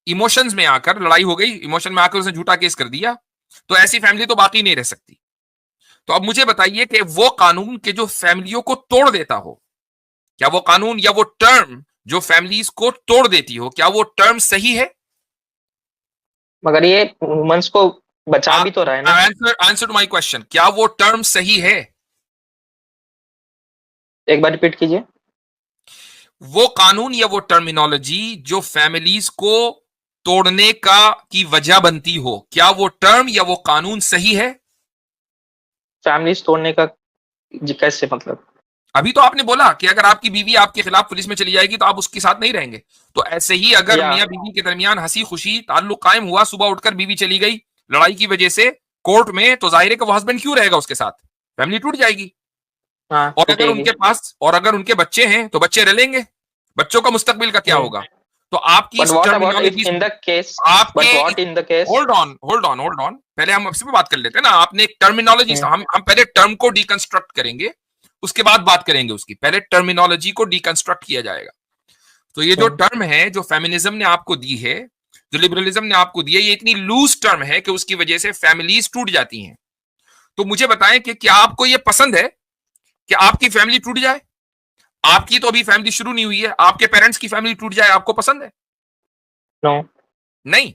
इमोशंस में आकर, लड़ाई हो गई, इमोशन में आकर उसने झूठा केस कर दिया, तो ऐसी फैमिली तो बाकी नहीं रह सकती। तो अब मुझे बताइए कि वो कानून के जो फैमिलियों को तोड़ देता हो, क्या वो कानून या वो टर्म जो फैमिलीज को तोड़ देती हो, क्या वो टर्म सही है? मगर ये वुमेन्स को बचा भी तो रहा है ना। आंसर टू माय क्वेश्चन, क्या वो टर्म सही है? एक बार रिपीट कीजिए। वो कानून या वो टर्मिनोलॉजी जो फैमिलीज को तोड़ने की वजह बनती हो, क्या वो टर्म या वो कानून सही है? फैमिलीज तोड़ने का कैसे मतलब? अभी तो आपने बोला कि अगर आपकी बीवी आपके खिलाफ पुलिस में चली जाएगी तो आप उसके साथ नहीं रहेंगे। तो ऐसे ही अगर या मियां बीवी के दरमियान हंसी खुशी ताल्लुक कायम हुआ, सुबह उठकर बीवी चली गई लड़ाई की वजह से कोर्ट में, तो जाहिर है कि वो हस्बैंड क्यों रहेगा उसके साथ, फैमिली टूट जाएगी। हाँ और अगर टूटेगी। उनके पास, और अगर उनके बच्चे हैं तो बच्चे रह लेंगे, बच्चों का मुस्तकबिल का क्या होगा? तो आपकी बट इस what about terminology in the case, आपके but what in the case, hold on, पहले हम इस पे बात कर लेते हैं ना। आपने एक टर्मिनोलॉजी, हम पहले टर्म को डिकंस्ट्रक्ट करेंगे, उसके बाद बात करेंगे उसकी, पहले टर्मिनोलॉजी को डिकंस्ट्रक्ट किया जाएगा। तो ये जो टर्म है जो फेमिनिज्म ने आपको दी है, जो लिबरलिज्म ने आपको दी है, ये इतनी लूज टर्म है कि उसकी वजह से फैमिलीज टूट जाती हैं। तो मुझे बताएं कि क्या आपको ये पसंद है कि आपकी फैमिली टूट जाए? आपकी तो अभी फैमिली शुरू नहीं हुई है, आपके पेरेंट्स की फैमिली टूट जाए, आपको पसंद है? नो। नहीं।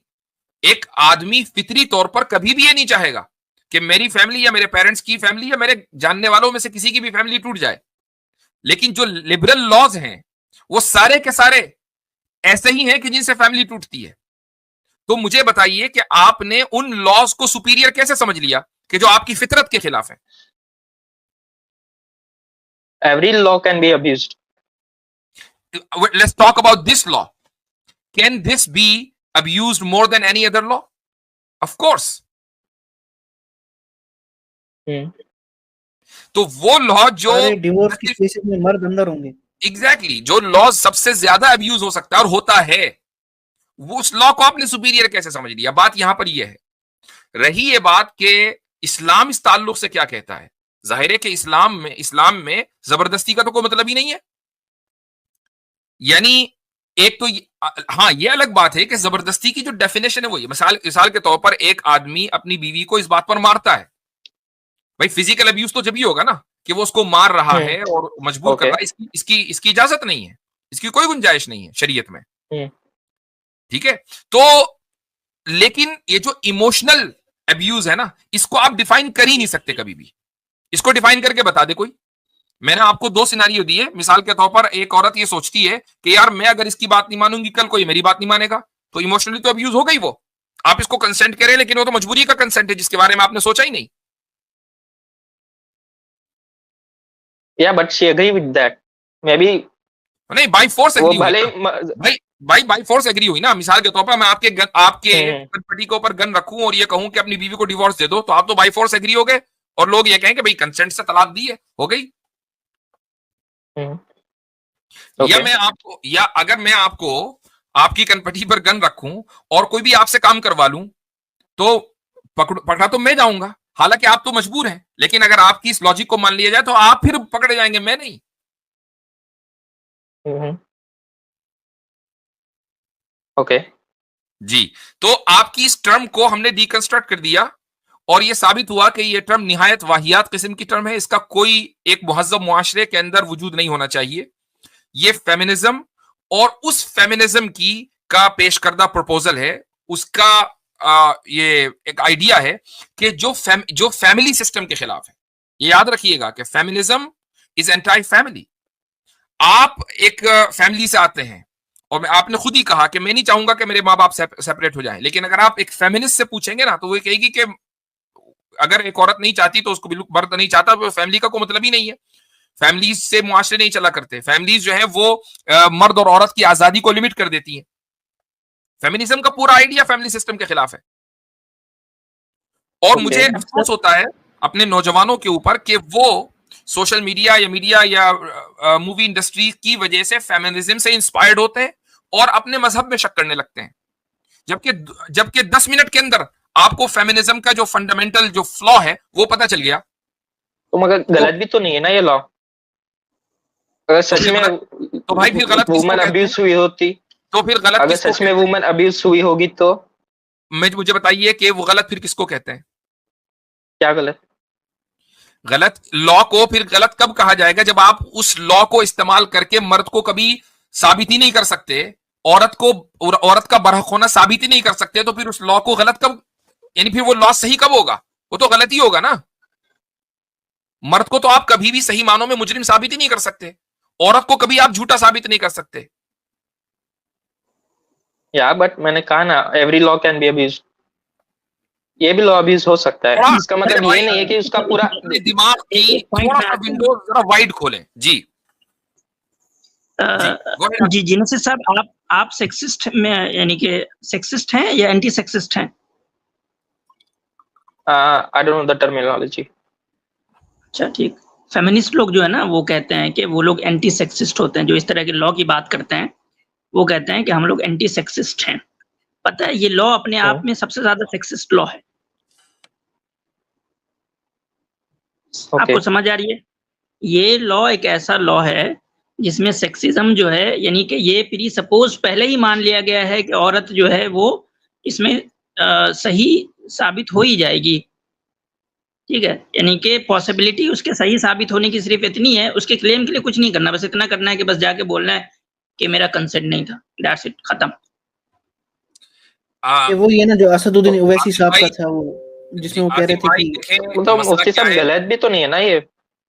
एक आदमी फितरी तौर पर कभी भी ये नहीं चाहेगा कि मेरी फैमिली या मेरे पेरेंट्स की फैमिली या मेरे जानने वालों में से किसी की भी फैमिली टूट जाए। लेकिन जो लिबरल लॉज हैं वो सारे के सारे ऐसे ही हैं कि जिनसे फैमिली टूटती है। तो मुझे बताइए कि आपने उन लॉज को सुपीरियर कैसे समझ लिया कि जो आपकी फितरत के खिलाफ है? Every law can be abused. Let's talk about this law. Can this be abused more than any other law? Of course. तो वो लॉ जो डिवोर्स के केसेस में मर्द अंदर होंगे, एग्जैक्टली जो लॉ सबसे ज्यादा अब्यूज हो सकता है और होता है, वो उस लॉ को आपने सुपीरियर कैसे समझ लिया? बात यहां पर यह है। रही ये बात कि इस्लाम इस ताल्लुक से क्या कहता है, जाहिर है कि इस्लाम में जबरदस्ती का तो कोई मतलब ही नहीं है। यानी एक तो हाँ, ये अलग बात है कि जबरदस्ती की जो डेफिनेशन है वो ये, मिसाल के तौर पर एक आदमी अपनी बीवी को इस बात पर मारता है, भाई फिजिकल अब्यूज तो जब ही होगा ना कि वो उसको मार रहा है और मजबूर कर रहा है, इसकी इजाजत नहीं है, इसकी कोई गुंजाइश नहीं है शरीयत में, ठीक है। तो लेकिन ये जो इमोशनल अब्यूज है ना, इसको आप डिफाइन कर ही नहीं सकते कभी भी। इसको डिफाइन करके बता दे कोई। मैंने आपको दो सिनारियो दिए, मिसाल के तौर पर एक औरत ये सोचती है कि यार मैं अगर इसकी बात नहीं मानूंगी कल कोई मेरी बात नहीं मानेगा, तो इमोशनली तो अब्यूज हो गई वो। आप इसको कंसेंट करें लेकिन वो तो मजबूरी का कंसेंट है जिसके बारे में आपने सोचा ही नहीं। या but she agree with that, maybe नहीं, बाय फोर्स एग्री भले बाय फोर्स एग्री हुई ना। मिसाल के तौर पर मैं आपके कनपटी के ऊपर गन रखूं और ये कहूं कि अपनी बीवी को डिवोर्स दे दो, तो आप तो बाय फोर्स एग्री हो गए और लोग ये कहें कि भाई कंसेंट से तलाक दी है, हो गई। या मैं आपको, या अगर मैं आपको आपकी कनपटी पर गन रखूं और कोई भी आपसे काम करवा लूं, तो पकड़ा तो मैं जाऊंगा, हालांकि आप तो मजबूर हैं, लेकिन अगर आपकी इस लॉजिक को मान लिया जाए तो आप फिर पकड़े जाएंगे, मैं नहीं। ओके जी, तो आपकी इस टर्म को हमने डिकंस्ट्रक्ट कर दिया और यह साबित हुआ कि यह टर्म निहायत वाहियात किस्म की टर्म है, इसका कोई एक मुहज्जब मुआशरे के अंदर वजूद नहीं होना चाहिए। ये फेमिनिज्म और उस फेमिनिज्म की का पेश करदा प्रपोजल है, उसका ये एक आइडिया है कि जो फैमिली सिस्टम के खिलाफ है। ये याद रखिएगा कि फेमिनिज्म इज एंटाई फैमिली। आप एक फैमिली से आते हैं और मैं आपने खुद ही कहा कि मैं नहीं चाहूंगा कि मेरे माँ बाप सेपरेट हो जाएं, लेकिन अगर आप एक फेमिनिस्ट से पूछेंगे ना तो वो कहेगी कि अगर एक औरत नहीं चाहती तो उसको बिल्कुल मर्द नहीं चाहता, तो फैमिली का कोई मतलब ही नहीं है। फैमिली से मुआशरे नहीं चला करते, फैमिलीज जो है वो मर्द और औरत की आजादी को लिमिट कर देती है। फेमिनिज्म का पूरा आइडिया फैमिली सिस्टम के खिलाफ है। और मुझे अफसोस होता है अपने नौजवानों के ऊपर कि वो सोशल मीडिया या मूवी इंडस्ट्री की वजह से फेमिनिज्म से इंस्पायर्ड होते हैं और अपने मजहब में शक करने लगते हैं, जबकि 10 मिनट के अंदर आपको फेमिनिज्म का जो फंडामेंटल जो फ्लॉ है वो पता चल गया। तो मगर गलत भी तो नहीं है ना ये लॉ? अगर सच में तो भाई फिर गलत वुमन अब्यूज हुई होती, तो फिर गलत अगर सच में वुमन अब्यूज हुई होगी तो मुझे बताइए कि वो गलत फिर किसको कहते हैं? क्या गलत? गलत लॉ को फिर गलत कब कहा जाएगा? जब आप उस लॉ को इस्तेमाल करके मर्द को कभी साबित ही नहीं कर सकते, औरत का बरहक होना साबित ही नहीं कर सकते, तो फिर उस लॉ को गलत कब, यानी फिर वो लॉ सही कब होगा? वो तो गलत ही होगा ना। मर्द को तो आप कभी भी सही मानों में मुजरिम साबित ही नहीं कर सकते, औरत को कभी आप झूठा साबित नहीं कर सकते। या बट मैंने कहा ना, every law can be abused. ये भी लॉ अब्यूज हो सकता है, इसका मतलब ये नहीं है कि उसका पूरा दिमाग की थोड़ा सा विंडो जरा वाइड खोलें जी। जी जेनेसिस साहब, आप सेक्सिस्ट में यानी कि सेक्सिस्ट हैं या एंटी सेक्सिस्ट हैं? आई डोंट नो द टर्मिनोलॉजी। अच्छा ठीक। फेमिनिस्ट लोग जो है ना वो कहते हैं कि वो लोग एंटी सेक्सिस्ट होते हैं, जो इस तरह के लॉ की बात करते हैं वो कहते हैं कि हम लोग एंटी सेक्सिस्ट हैं। पता है ये लॉ अपने आप में सबसे ज्यादा सेक्सिस्ट लॉ है। आपको समझ आ रही है? ये लॉ एक ऐसा लॉ है जिसमें सेक्सिज्म जो है, यानी कि ये प्री सपोज पहले ही मान लिया गया है कि औरत जो है वो इसमें सही साबित हो ही जाएगी। ठीक है, यानी कि पॉसिबिलिटी उसके सही साबित होने की सिर्फ इतनी है, उसके क्लेम के लिए कुछ नहीं करना, बस इतना करना है कि बस जाके बोलना है कि मेरा कंसेंट नहीं था, दैट्स इट, खत्म। वो ये ना जो असदुद्दीन ओवैसी साहब का था, वो जिसमें वो कह रहे थे कि मतलब मुफ्ती साहब गलत भी तो नहीं है ना ये?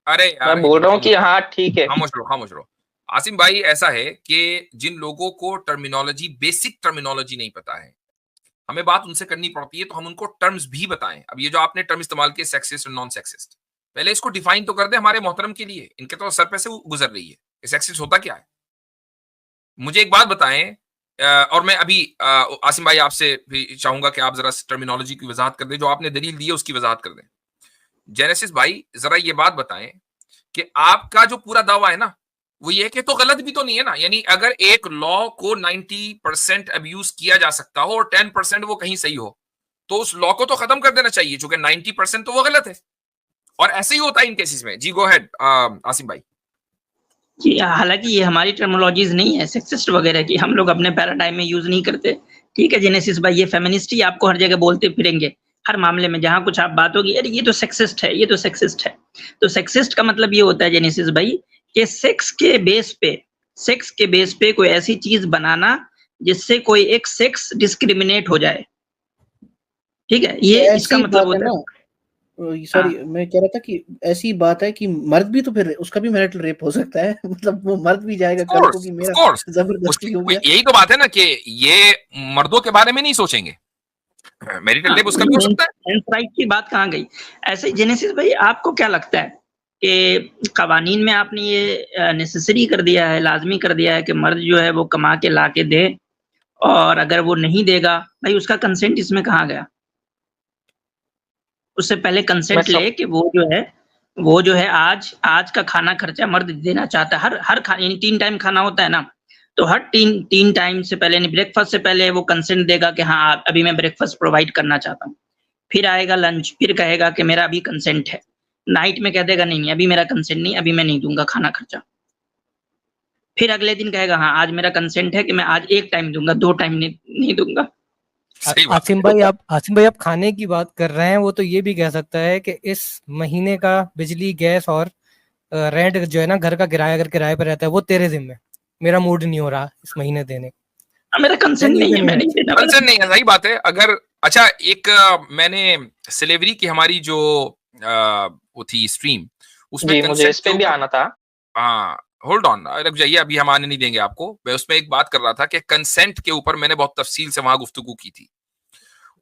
अरे मैं बोल रहा हूँ कि हाँ ठीक है। खामोश रहो। आसिम भाई, ऐसा है कि जिन लोगों को टर्मिनोलॉजी, बेसिक टर्मिनोलॉजी नहीं पता है, हमें बात उनसे करनी पड़ती है तो हम उनको टर्म्स भी बताएं। अब ये जो आपने टर्म इस्तेमाल किए सेक्सिस्ट और नॉन सेक्सिस्ट, पहले इसको डिफाइन तो कर दे हमारे मोहतरम के लिए, इनके तो सर पे से गुजर रही है। सेक्सिस्ट होता क्या है? मुझे एक बात बताएं, और मैं अभी आसिम भाई आपसे भी चाहूंगा कि आप जरा टर्मिनोलॉजी की वजाहत कर दें, जो आपने दलील दी है उसकी वजाहत कर दें। जेनेसिस भाई जरा ये बात बताएं कि आपका जो पूरा दावा है ना वो ये कि तो गलत भी तो नहीं है ना, यानी अगर एक लॉ को 90% अब्यूज किया जा सकता हो और 10% वो कहीं सही हो, तो उस लॉ को तो खत्म कर देना चाहिए, चूंकि 90% तो वो गलत है। और ऐसे ही होता है इन केसेस में। जी गो अहेड आसिम भाई। जी हालांकि ये हमारी टर्मिनोलॉजीज नहीं है सेक्सिस्ट वगैरह की, हम लोग अपने पैराडाइम में यूज नहीं करते। ठीक है जेनेसिस भाई, ये फेमिनिस्ट ही आपको हर जगह बोलते फिरेंगे, हर मामले में जहां कुछ आप बात होगी, अरे ये तो सेक्सिस्ट है, ये तो सेक्सिस्ट है। तो सेक्सिस्ट का मतलब ये होता है जेनेसिस भाई कि सेक्स के बेस पे कोई ऐसी चीज बनाना जिससे कोई एक सेक्स डिस्क्रिमिनेट हो जाए। ठीक है, ये इसका मतलब होता है। सॉरी, मैं कह रहा था कि ऐसी बात है कि मर्द भी तो फिर उसका भी मैरिटल रेप हो सकता है। मतलब वो मर्द भी जाएगा कल को कि मेरा जबरदस्ती हो गया। यही तो बात है ना कि ये मर्दों के बारे में नहीं सोचेंगे, मैरिटल रेप उसका भी हो सकता है। राइट की बात कहाँ गई? ऐसे जेनेसिस भाई आपको क्या लगता है कि कवानीन में आपने ये नेसेसरी कर दिया है, लाजमी कर दिया है कि मर्द जो है वो कमा के ला के दे, और अगर वो नहीं देगा भाई उसका कंसेंट इसमें कहाँ गया? उससे पहले कंसेंट ले कि वो जो है आज का खाना खर्चा मर्द देना चाहता है। हर यानी 3 टाइम खाना होता है ना, तो हर तीन टाइम से पहले, ब्रेकफास्ट से पहले वो कंसेंट देगा कि हाँ अभी मैं ब्रेकफास्ट प्रोवाइड करना चाहता हूँ। फिर आएगा लंच, फिर कहेगा कि मेरा अभी कंसेंट है। नाइट में कह देगा नहीं अभी मेरा कंसेंट नहीं, अभी मैं नहीं दूंगा खाना खर्चा। फिर अगले दिन कहेगा हाँ आज मेरा कंसेंट है कि मैं आज 1 टाइम दूंगा, 2 टाइम नहीं दूंगा। आसिम भाई आप खाने की बात कर रहे हैं, वो तो ये भी कह सकता है कि इस महीने का बिजली गैस और रेंट जो है ना, घर का किराया अगर किराए पर रहता है वो तेरे जिम्मे, मेरा मूड नहीं हो रहा इस महीने देने, मेरा कंसेंट नहीं है, मैं नहीं देना। कंसेंट नहीं है, सही बात है। अगर अच्छा एक मैंने स्लेवरी की हमारी जो वो थी स्ट्रीम, उसमें मुझे इस पे भी आना था। हाँ, होल्ड ऑन, रुक जाइए, अभी हम आने नहीं देंगे आपको। मैं उसमें एक बात कर रहा था कि कंसेंट के ऊपर मैंने बहुत तफसील से वहां गुफ्तगू की थी।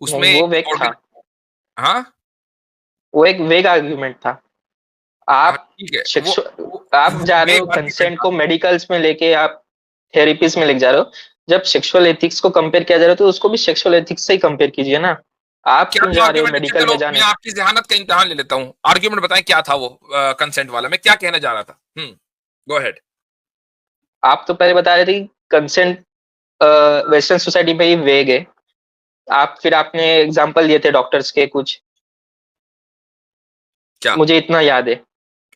उसमें वो वेग था, हाँ वो एक वेग आर्ग्यूमेंट था। आप ठीक है, आप जा रहे हो कंसेंट को मेडिकल्स में लेके, आप थेरेपीज में लेके जा रहे हो। जब सेक्सुअल एथिक्स को कंपेयर किया जा रहा है तो उसको भी सेक्सुअल एथिक्स से ही कंपेयर कीजिए ना। आप क्यों जा रहे हो मेडिकल में जाने? मैं आपकी जहानत का इम्तिहान ले लेता हूँ, आर्ग्यूमेंट बताएं क्या था वो कंसेंट वाला, मैं क्या कहना जा रहा था। Go ahead. आप तो पहले बता रहे थे कि कंसेंट वेस्टर्न सोसाइटी में ही वेग है। फिर आपने एग्जांपल दिए थे डॉक्टर्स के कुछ, क्या मुझे इतना याद है,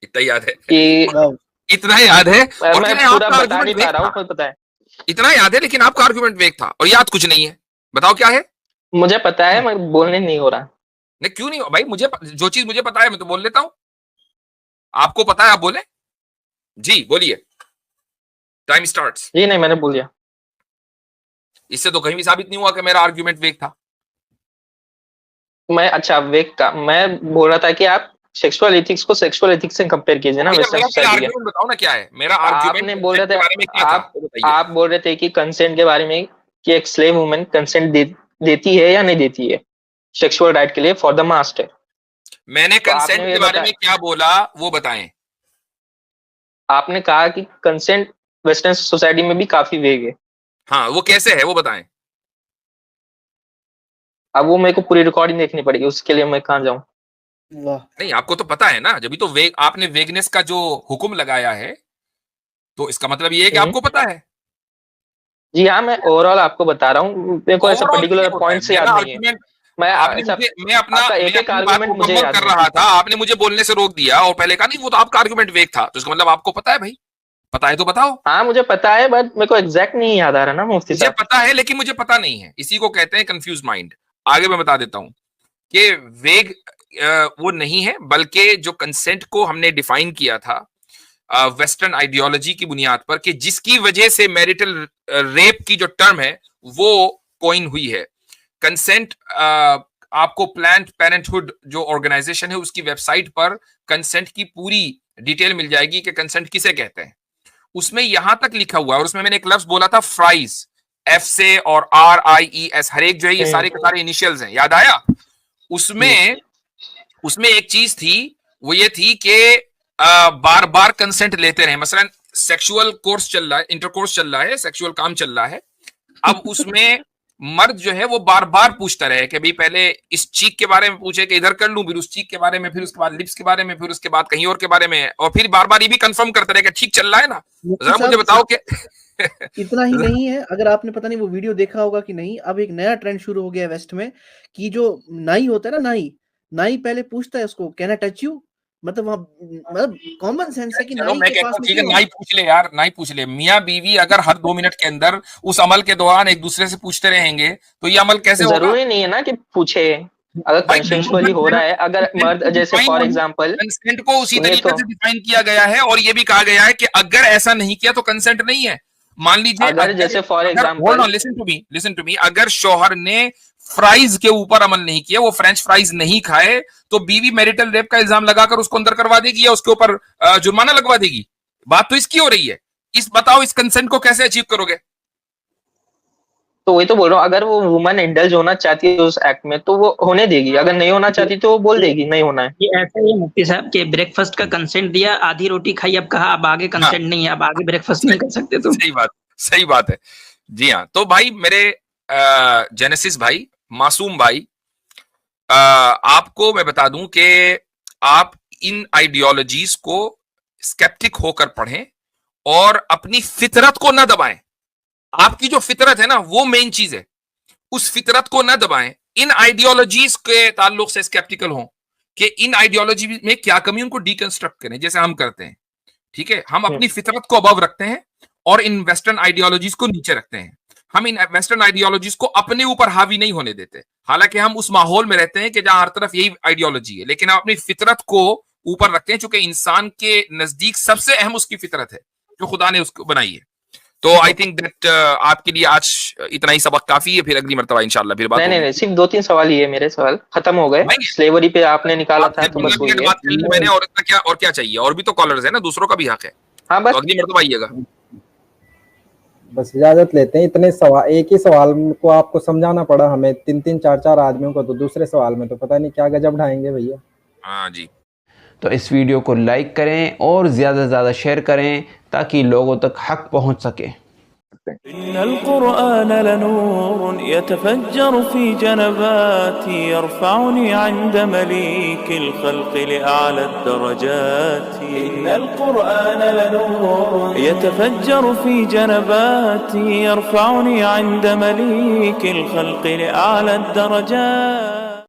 इतना याद है कि इतना याद है, और मैं पूरा बता नहीं पा रहा हूँ, पता है इतना याद है, लेकिन आपका आर्गुमेंट वेग था और याद कुछ नहीं है। बताओ क्या है? मुझे पता है, मैं बोलने नहीं हो रहा। नहीं क्यों नहीं भाई, मुझे जो चीज मुझे पता है मैं तो बोल लेता हूं। आपको पता है आप बोले जी, बोलिए, टाइम स्टार्ट्स। जी नहीं, मैंने बोल दिया। इससे तो कहीं भी साबित नहीं हुआ कि मेरा आर्गुमेंट वेग था। अच्छा वेग का मैं बोल रहा था कि आप सेक्सुअल एथिक्स को सेक्सुअल एथिक्स से कंपेयर कीजिए ना वेस्टर्न सोसाइटी के। बताओ ना क्या है मेरा आर्गुमेंट। आपने बोल रहे थे, आप बोल रहे थे कि कंसेंट के बारे में, कि एक स्लेव वुमन कंसेंट देती है या नहीं देती है सेक्सुअल राइट के लिए फॉर द मास्टर। मैंने कंसेंट के बारे में क्या बोला वो बताएं। आपने कहा कि कंसेंट वेस्टर्न सोसाइटी में भी काफी वेग है। हाँ, वो कैसे है वो बताएं। अब वो मेरे को पूरी रिकॉर्डिंग देखनी पड़ेगी, उसके लिए मैं कहाँ जाऊं? नहीं, आपको तो पता है ना, जब भी तो आपने वेगनेस का जो हुक्म लगाया है, तो इसका मतलब ये है कि आपको पता है। जी हाँ, मैं ओवरऑल आपको बता रहा हूँ, मेरे को ऐसा पर्टिकुलर पॉइंट से याद नहीं है। मैं अपना एक आर्गुमेंट मुझे याद कर रहा था, आपने मुझे बोलने से रोक दिया और पहले कहा नहीं वो तो आपका आर्गुमेंट वेग था, तो इसका मतलब आपको पता है भाई, पता है तो बताओ। हाँ मुझे पता है, बट मेरे को एग्जैक्ट नहीं याद आ रहा ना मुफ्ती साहब। मुझे पता है लेकिन मुझे पता नहीं है, इसी को कहते हैं कंफ्यूज माइंड। आगे मैं बता देता हूं कि वेग वो नहीं है, बल्कि जो कंसेंट को हमने डिफाइन किया था वेस्टर्न आइडियोलॉजी की बुनियाद पर, कि जिसकी वजह से मैरिटल रेप की जो टर्म है वो कॉइन हुई है। कंसेंट आपको प्लान्ड पेरेंटहुड जो ऑर्गेनाइजेशन है उसकी वेबसाइट पर कंसेंट की पूरी डिटेल मिल जाएगी कि कंसेंट किसे कहते हैं। उसमें यहां तक लिखा हुआ है, और उसमें मैंने एक लफ्ज बोला था फ्राइज, एफ से और RIES, हर एक जो है ये सारे के सारे इनिशियल्स हैं, याद आया? उसमें एक चीज थी, वो ये थी कि बार बार कंसेंट लेते रहे। मसलन सेक्सुअल कोर्स चल रहा है, इंटरकोर्स चल रहा है, सेक्सुअल काम चल रहा है, अब उसमें मर्द जो है वो बार बार पूछता रहे कि भाई पहले इस चीक के बारे में पूछे कि इधर कर लूं, फिर उस चीक के बारे में, फिर उसके बाद लिप्स के बारे में, फिर उसके बाद कहीं और के बारे में, और फिर बार बार ये भी कंफर्म करते रहे कि ठीक चल रहा है ना। जरा मुझे बताओ कि इतना ही नहीं है, अगर आपने पता नहीं वो वीडियो देखा होगा कि नहीं, अब एक नया ट्रेंड शुरू हो गया है वेस्ट में, कि जो नाई होता है ना, नाई पहले पूछता है उसको कैन आई टच यू, मतलब कॉमन सेंस है कि नाई के पास में ठीक है, नाई पूछ ले यार, नाई पूछ ले। मियां बीवी अगर हर 2 मिनट के अंदर उस अमल के दौरान एक दूसरे से पूछते रहेंगे तो ये अमल कैसे होगा? जरूरी नहीं है ना कि पूछे, अगर कंसेंशुअली हो रहा है, अगर मर्द जैसे फॉर एग्जांपल कंसेंट को उसी तरीके से डिफाइन किया गया है, और ये भी कहा गया है कि अगर ऐसा नहीं किया तो कंसेंट नहीं है। मान लीजिए अगर जैसे for example, listen to me, अगर शौहर ने फ्राइज के ऊपर अमल नहीं किया, वो फ्रेंच फ्राइज नहीं खाए, तो बीवी मैरिटल रेप का इल्जाम लगाकर उसको अंदर करवा देगी या उसके ऊपर जुर्माना लगवा देगी। बात तो इसकी हो रही है। बताओ इस कंसेंट को कैसे अचीव करोगे? तो वही तो बोल रहा हूँ, अगर वो वुमन इंडल्ज होना चाहती है उस एक्ट में तो वो होने देगी, अगर नहीं होना चाहती तो वो बोल देगी नहीं होना है। ये ऐसा ही मुफ्ती साहब के ब्रेकफास्ट का कंसेंट दिया, आधी रोटी खाई, अब कहा अब आगे कंसेंट नहीं है, अब आगे ब्रेकफास्ट नहीं कर सकते तुम। सही बात है। जी हाँ, तो भाई मेरे जेनेसिस भाई, मासूम भाई, आपको मैं बता दूं कि आप इन आइडियोलॉजीज को स्केप्टिक होकर पढ़ें और अपनी फितरत को न दबाएं। आपकी जो फितरत है ना वो मेन चीज है, उस फितरत को न दबाएं। इन आइडियोलॉजीज के ताल्लुक से स्केप्टिकल हों कि इन आइडियोलॉजी में क्या कमी, उनको डीकंस्ट्रक्ट करें जैसे हम करते हैं। ठीक है, हम अपनी फितरत को अबव रखते हैं और इन वेस्टर्न आइडियोलॉजीज को नीचे रखते हैं। हम इन वेस्टर्न आइडियोलॉजीज को अपने ऊपर हावी नहीं होने देते, हालांकि हम उस माहौल में रहते हैं कि जहां हर तरफ यही आइडियोलॉजी है, लेकिन हम अपनी फितरत को ऊपर रखते हैं, चूंकि इंसान के नजदीक सबसे अहम उसकी फितरत है जो खुदा ने उसको बनाई है। तो आई थिंक दैट आपके लिए आज इतना ही सबक काफी है, फिर अगली मरतबा इंशाल्लाह फिर बात होगी। नहीं, सिर्फ 2-3 सवाल ही है मेरे, सवाल खत्म हो गए। स्लेवरी पे आपने निकाला था तो बस वही है। मैंने और क्या चाहिए, और भी तो कॉलर्स है ना, दूसरों का भी हक है। हाँ तो बस अगली मरतबा आइएगा। बस इजाजत लेते हैं। इतने सवाल, एक ही सवाल को आपको समझाना पड़ा हमें 3-3 4-4 आदमियों को, तो दूसरे सवाल में तो पता नहीं क्या गजब ढाएंगे भैया। हाँ जी। तो इस वीडियो को लाइक करें और ज़्यादा से ज़्यादा शेयर करें ताकि लोगों तक हक पहुंच सके। इन्नल कुरआन लनूर यतफज्जर फी जनबाती यरफउनी इंद मलीकिल खल्क़ि लिअअला दरजाती। इन्नल कुरआन लनूर यतफज्जर फी जनबाती यरफउनी इंद मलीकिल खल्क़ि लिअअला दरजाती।